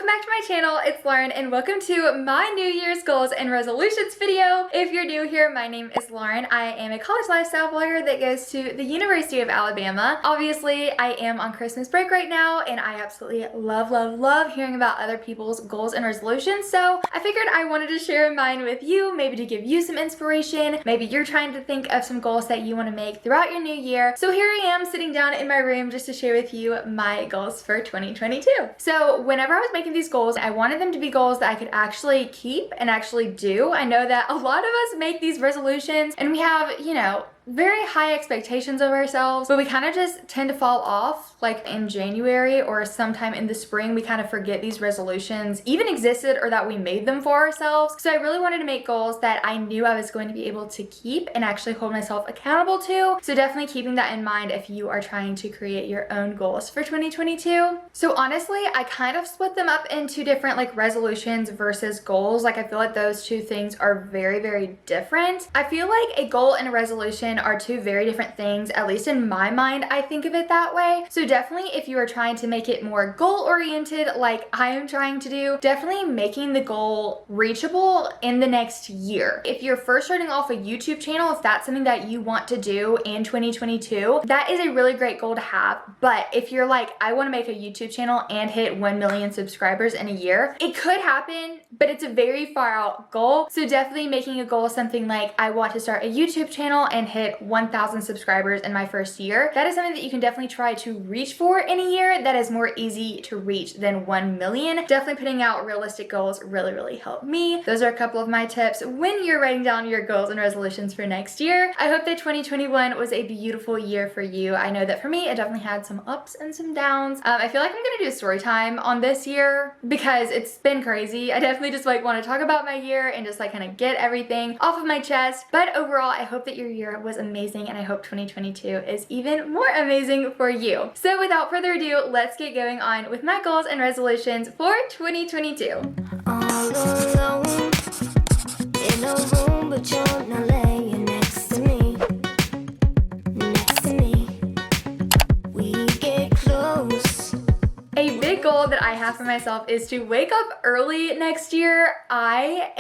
Welcome back to my channel, it's Lauren and welcome to my New Year's goals and resolutions video. If you're new here, my name is Lauren. I am a college lifestyle blogger that goes to the University of Alabama. Obviously, I am on Christmas break right now and I absolutely love hearing about other people's goals and resolutions. So I figured I wanted to share mine with you, maybe to give you some inspiration. Maybe you're trying to think of some goals that you want to make throughout your new year. So here I am sitting down in my room just to share with you my goals for 2022. So whenever I was making these goals, I wanted them to be goals that I could actually keep and actually do. I know that a lot of us make these resolutions and we have, you know, very high expectations of ourselves, but we kind of just tend to fall off like in January or sometime in the spring. We kind of forget these resolutions even existed or that we made them for ourselves. So I really wanted to make goals that I knew I was going to be able to keep and actually hold myself accountable to. So definitely keeping that in mind if you are trying to create your own goals for 2022. So honestly, I kind of split them up into different like resolutions versus goals. Like I feel like those two things are very different. I feel like a goal and a resolution are two very different things, at least in my mind. I think of it that way. So definitely if you are trying to make it more goal oriented like I am trying to do, definitely making the goal reachable in the next year. If you're first starting off a YouTube channel, if that's something that you want to do in 2022, that is a really great goal to have. But if you're like, I want to make a YouTube channel and hit 1 million subscribers in a year, it could happen, but it's a very far out goal. So definitely making a goal something like I want to start a YouTube channel and hit 1,000 subscribers in my first year. That is something that you can definitely try to reach for in a year that is more easy to reach than 1 million. Definitely putting out realistic goals really helped me. Those are a couple of my tips when you're writing down your goals and resolutions for next year. I hope that 2021 was a beautiful year for you. I know that for me, it definitely had some ups and some downs. I feel like I'm gonna do a story time on this year because it's been crazy. I definitely just like want to talk about my year and just like kind of get everything off of my chest. But overall, I hope that your year was amazing and I hope 2022 is even more amazing for you. So without further ado, let's get going on with my goals and resolutions for 2022. All alone in a room, but you're not laying next to me. Next to me, we get close. A big goal that I have for myself is to wake up early next year. I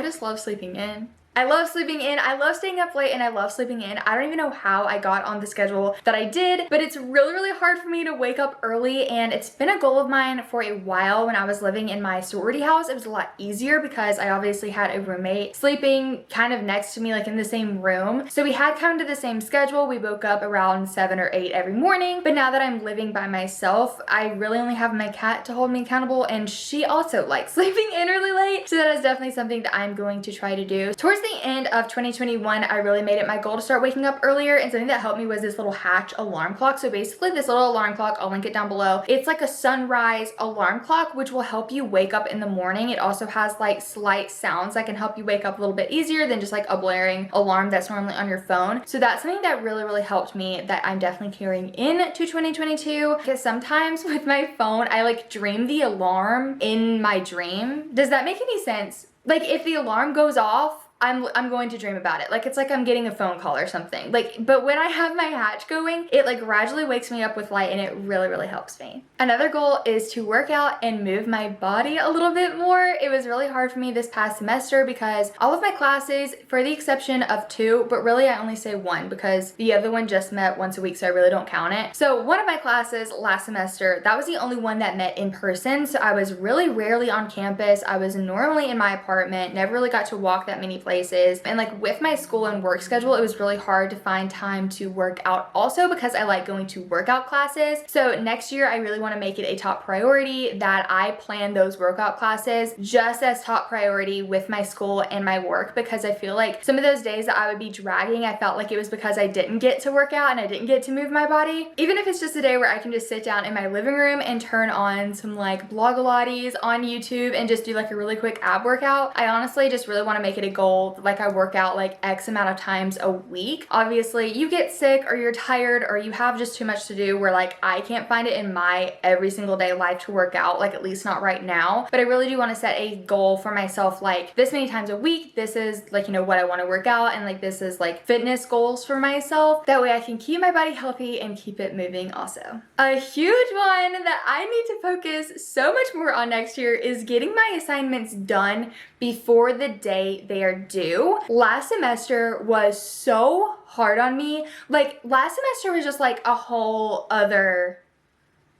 just love sleeping in. I love sleeping in, I love staying up late, and I love sleeping in. I don't even know how I got on the schedule that I did, but it's really hard for me to wake up early, and it's been a goal of mine for a while. When I was living in my sorority house, it was a lot easier because I obviously had a roommate sleeping kind of next to me, like in the same room. So we had kind of the same schedule. We woke up around 7 or 8 every morning, but now that I'm living by myself, I really only have my cat to hold me accountable, and she also likes sleeping in really late. So that is definitely something that I'm going to try to do. Towards the end of 2021, I really made it my goal to start waking up earlier, and something that helped me was this little Hatch alarm clock. So basically this little alarm clock, I'll link it down below. It's like a sunrise alarm clock which will help you wake up in the morning. It also has like slight sounds that can help you wake up a little bit easier than just like a blaring alarm that's normally on your phone. So that's something that really helped me that I'm definitely carrying into 2022, because sometimes with my phone I like dream the alarm in my dream. Does that make any sense? Like if the alarm goes off, I'm going to dream about it. Like it's like I'm getting a phone call or something. But when I have my Hatch going, it like gradually wakes me up with light, and it really helps me. Another goal is to work out and move my body a little bit more. It was really hard for me this past semester because all of my classes, for the exception of 2, but really I only say 1 because the other one just met once a week, so I really don't count it. So one of my classes last semester, that was the only one that met in person. So I was really rarely on campus. I was normally in my apartment, never really got to walk that many places, and like with my school and work schedule, it was really hard to find time to work out also because I like going to workout classes. So next year I really want to make it a top priority that I plan those workout classes just as top priority with my school and my work, because I feel like some of those days that I would be dragging, I felt like it was because I didn't get to work out and I didn't get to move my body. Even if it's just a day where I can just sit down in my living room and turn on some like Blogilates on YouTube and just do like a really quick ab workout, I honestly just really want to make it a goal goal, like I work out like X amount of times a week. Obviously you get sick or you're tired or you have just too much to do where like I can't find it in my every single day life to work out, like at least not right now. But I really do want to set a goal for myself, like this many times a week, this is like, you know, what I want to work out, and like this is like fitness goals for myself. That way I can keep my body healthy and keep it moving also. A huge one that I need to focus so much more on next year is getting my assignments done before the day they are due. Last semester was so hard on me. Like last semester was just like a whole other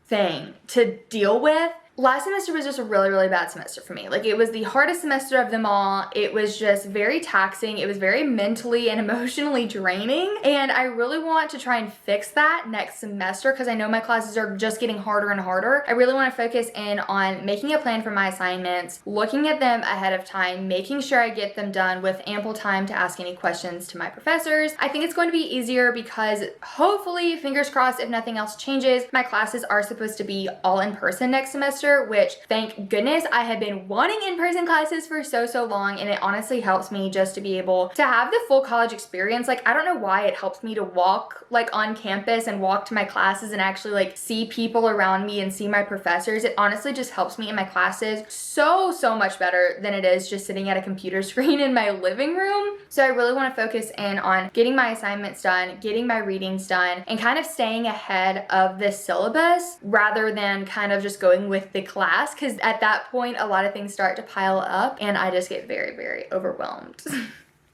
thing to deal with. Last semester was just a really, really bad semester for me. Like it was the hardest semester of them all. It was just very taxing. It was very mentally and emotionally draining. And I really want to try and fix that next semester because I know my classes are just getting harder and harder. I really want to focus in on making a plan for my assignments, looking at them ahead of time, making sure I get them done with ample time to ask any questions to my professors. I think it's going to be easier because hopefully, fingers crossed, if nothing else changes, my classes are supposed to be all in person next semester, which thank goodness I have been wanting in-person classes for so long, and it honestly helps me just to be able to have the full college experience. Like I don't know why it helps me to walk like on campus and walk to my classes and actually like see people around me and see my professors. It honestly just helps me in my classes so much better than it is just sitting at a computer screen in my living room. So I really want to focus in on getting my assignments done, getting my readings done, and kind of staying ahead of the syllabus rather than kind of just going with the class, because at that point a lot of things start to pile up and I just get very overwhelmed.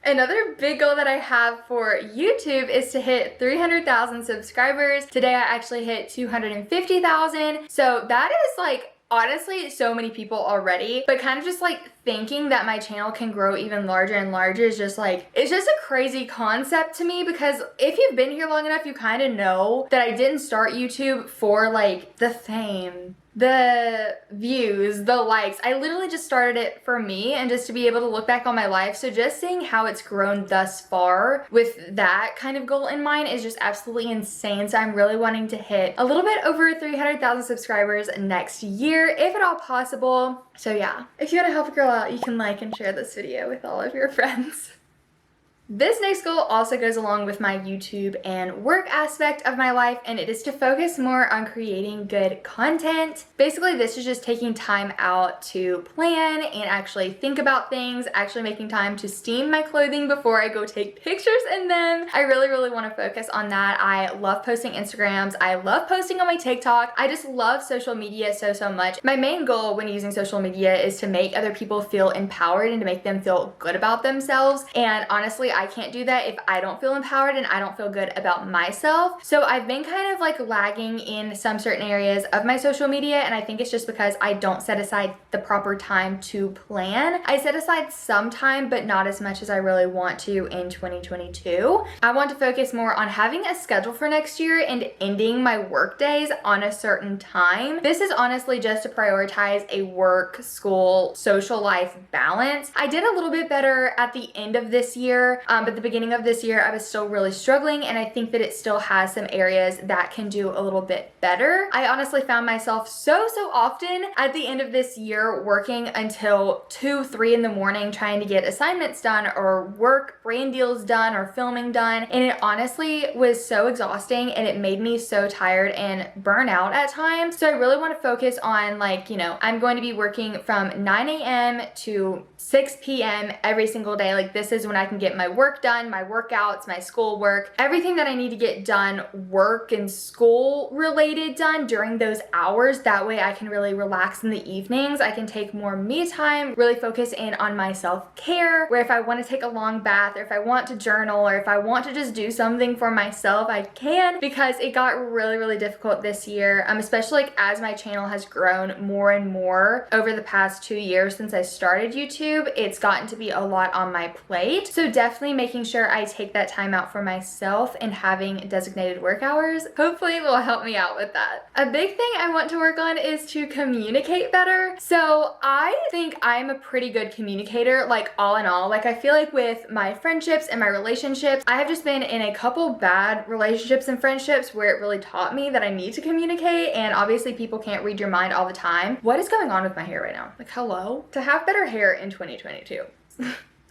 Another big goal that I have for YouTube is to hit 300,000 subscribers. Today I actually hit 250,000. So that is like honestly so many people already, but kind of just like thinking that my channel can grow even larger and larger is just like, it's just a crazy concept to me, because if you've been here long enough, you kind of know that I didn't start YouTube for like the fame, the views, the likes. I literally just started it for me and just to be able to look back on my life. So just seeing how it's grown thus far with that kind of goal in mind is just absolutely insane. So I'm really wanting to hit a little bit over 300,000 subscribers next year, if at all possible. So yeah, if you want to help a girl out, you can like and share this video with all of your friends. This next goal also goes along with my YouTube and work aspect of my life, and it is to focus more on creating good content. Basically, this is just taking time out to plan and actually think about things, actually making time to steam my clothing before I go take pictures in them. I really want to focus on that. I love posting Instagrams. I love posting on my TikTok. I just love social media so much. My main goal when using social media is to make other people feel empowered and to make them feel good about themselves. And honestly, I can't do that if I don't feel empowered and I don't feel good about myself. So I've been kind of like lagging in some certain areas of my social media, and I think it's just because I don't set aside the proper time to plan. I set aside some time, but not as much as I really want to in 2022. I want to focus more on having a schedule for next year and ending my work days on a certain time. This is honestly just to prioritize a work, school, social life balance. I did a little bit better at the end of this year, but the beginning of this year I was still really struggling, and I think that it still has some areas that can do a little bit better. I honestly found myself so often at the end of this year working until 2, 3 in the morning trying to get assignments done or work brand deals done or filming done, and it honestly was so exhausting and it made me so tired and burn out at times. So I really want to focus on, like, you know, I'm going to be working from 9 a.m. to 6 p.m. every single day. Like, this is when I can get my work done, my workouts, my school work, everything that I need to get done, work and school related, done during those hours. That way I can really relax in the evenings. I can take more me time, really focus in on my self-care, where if I want to take a long bath, or if I want to journal, or if I want to just do something for myself, I can, because it got really difficult this year, especially like as my channel has grown more and more over the past 2 years since I started YouTube. It's gotten to be a lot on my plate. So definitely making sure I take that time out for myself and having designated work hours hopefully will help me out with that. A big thing I want to work on is to communicate better. So I think I'm a pretty good communicator, like all in all. Like, I feel like with my friendships and my relationships, I have just been in a couple bad relationships and friendships where it really taught me that I need to communicate, and obviously people can't read your mind all the time. What is going on with my hair right now? Like, hello? To have better hair in 2022.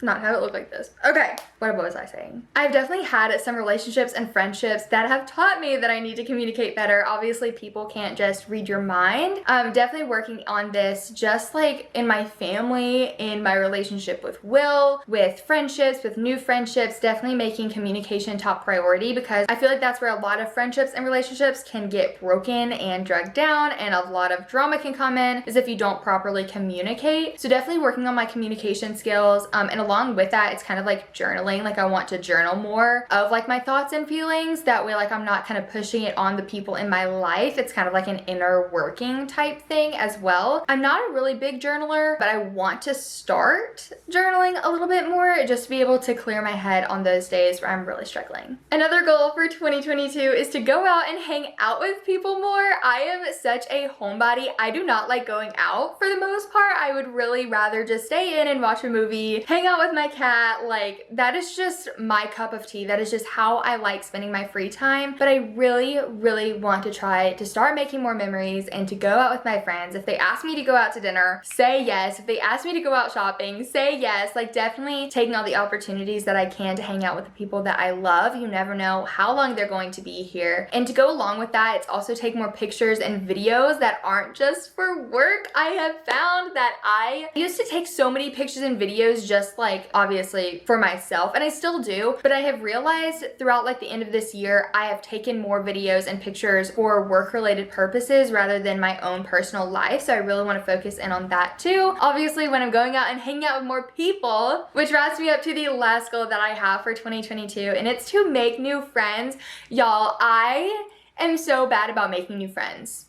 not have it look like this. Okay, what was I saying? I've definitely had some relationships and friendships that have taught me that I need to communicate better. Obviously, people can't just read your mind. I'm definitely working on this, just like in my family, in my relationship with Will, with friendships, with new friendships, definitely making communication top priority, because I feel like that's where a lot of friendships and relationships can get broken and dragged down, and a lot of drama can come in, is if you don't properly communicate. So definitely working on my communication skills, and along with that, it's kind of like journaling. Like I want to journal more of like my thoughts and feelings. That way, like I'm not kind of pushing it on the people in my life. It's kind of like an inner working type thing as well. I'm not a really big journaler, but I want to start journaling a little bit more, just to be able to clear my head on those days where I'm really struggling. Another goal for 2022 is to go out and hang out with people more. I am such a homebody. I do not like going out for the most part. I would really rather just stay in and watch a movie, hang out with my cat. Like that is just my cup of tea. That is just how I like spending my free time. But I really, really want to try to start making more memories and to go out with my friends. If they ask me to go out to dinner, say yes. If they ask me to go out shopping, say yes. Like definitely taking all the opportunities that I can to hang out with the people that I love. You never know how long they're going to be here. And to go along with that, it's also take more pictures and videos that aren't just for work. I have found that I used to take so many pictures and videos just like obviously for myself, and I still do, but I have realized throughout like the end of this year, I have taken more videos and pictures for work-related purposes rather than my own personal life. So I really want to focus in on that too. Obviously, when I'm going out and hanging out with more people, which wraps me up to the last goal that I have for 2022, and it's to make new friends. Y'all, I am so bad about making new friends.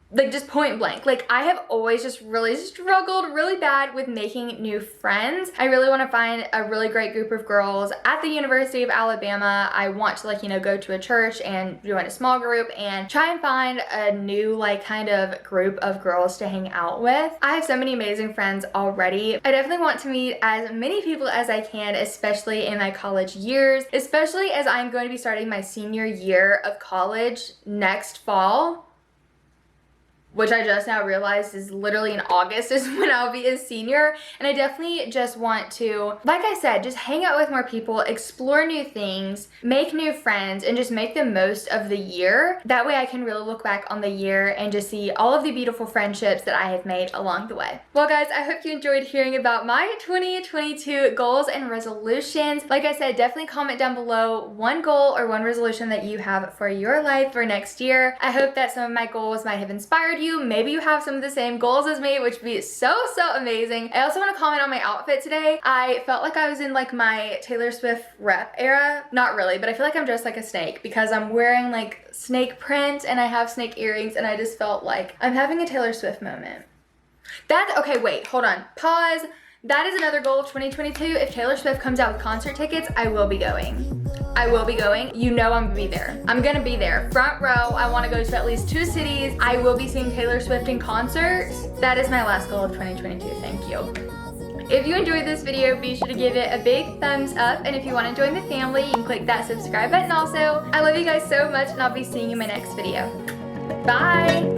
Like just point blank. Like I have always just really struggled really bad with making new friends. I really want to find a really great group of girls at the University of Alabama. I want to like, you know, go to a church and join a small group and try and find a new like kind of group of girls to hang out with. I have so many amazing friends already. I definitely want to meet as many people as I can, especially in my college years, especially as I'm going to be starting my senior year of college next fall, which I just now realized is literally in August is when I'll be a senior. And I definitely just want to, like I said, just hang out with more people, explore new things, make new friends, and just make the most of the year. That way I can really look back on the year and just see all of the beautiful friendships that I have made along the way. Well guys, I hope you enjoyed hearing about my 2022 goals and resolutions. Like I said, definitely comment down below one goal or one resolution that you have for your life for next year. I hope that some of my goals might have inspired you. Maybe you have some of the same goals as me, which would be so amazing. I also want to comment on my outfit today. I felt like I was in like my Taylor Swift rep era. Not really, but I feel like I'm dressed like a snake because I'm wearing like snake print and I have snake earrings, and I just felt like I'm having a Taylor Swift moment. Okay, wait, hold on, pause. That is another goal of 2022. If Taylor Swift comes out with concert tickets, I will be going. I will be going. You know I'm gonna be there. I'm gonna be there. Front row. I want to go to at least 2 cities. I will be seeing Taylor Swift in concert. That is my last goal of 2022. Thank you. If you enjoyed this video, be sure to give it a big thumbs up. And if you want to join the family, you can click that subscribe button also. I love you guys so much, and I'll be seeing you in my next video. Bye.